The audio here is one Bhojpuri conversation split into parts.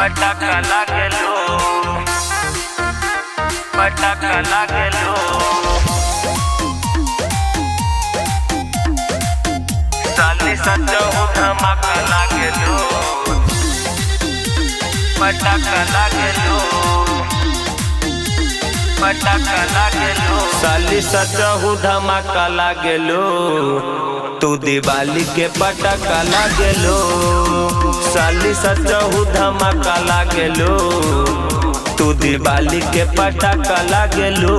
पटाका लागेलो, पटाका लागेलो। साली सचहु धमाका लागेलो, पटाका लागेलो, पटाका लागेलो। साली सचहु धमाका लागेलो, तू दिवाली के पटाका लागेलो। साली सचहु धमाका लागेलो, तू दिवाली के पटाका लागेलो।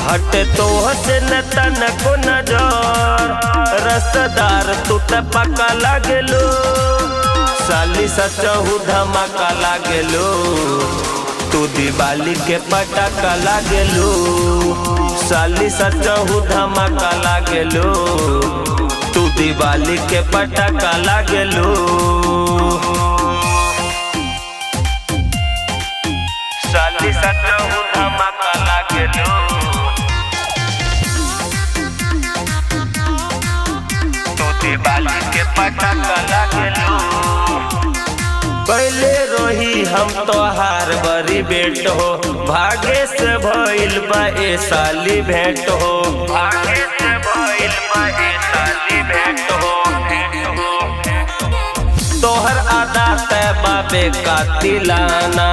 हटे तो हसे न तनको नजर, रसदार तू त पक्का लागेलो। साली सचहु धमाका लागेलो, तू दिवाली के पटाका लागेलो। साली सचहु धमाका लागेलो, तू दिवाली के पटाका लागेलो। साली सचहु धमाका लागेलो, तू दिवाली के पटाका लागेलो। पहले रोही हम तोहार बड़ी बेट हो, भाग्य से भइल बा ए साली भेंट हो। भाग्य से भइल बा ए साली भेंट हो। तोहर आदा तय बाबे का तिलाना,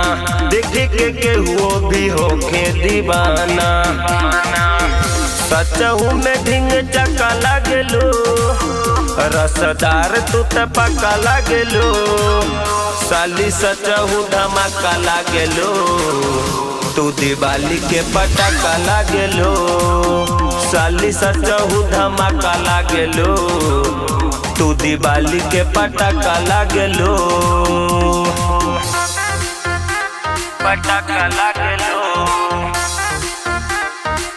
देखी के केहू भी होके दीवाना। सचहु में ढिंग चका लागेलो, रसदार तू त पक्का लागेलो। साली सचहु धमाका लागेलो, तू दिवाली के पटाका लागेलो। साली सचहु धमाका लागेलो, तू दिवाली के पटाका लागेलो। पटाका लागेलो,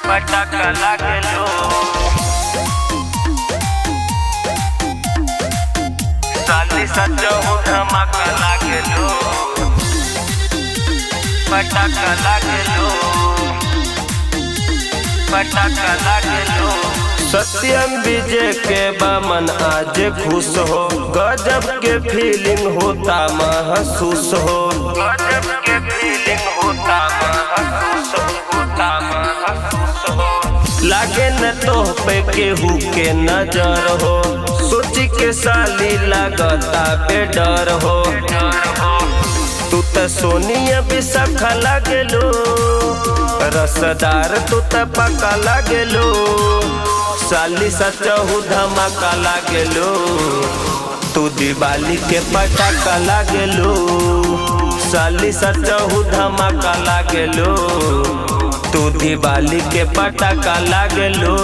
पटाका लागेलो। साली सचहु धमाका लागेलो, पटाका लागेलो, पटाका लागेलो। सत्यम विजय के बामन आज खुश हो, गजब के फीलिंग होता महसूस हो। गजब के फीलिंग होता महसूस होता महसूस हो। लागे न तो पे केहू के नजर हो, सोची के साली लागता पे डर हो। तू त सोनिया बिसखा लागेलो, रसदार तू त पक्का लागेलो। साली सचहु धमाका लागेलो, तू दिवाली के पटाका लागेलो। साली सचहु धमाका लागेलो, तू दिवाली के पटाका लागेलो।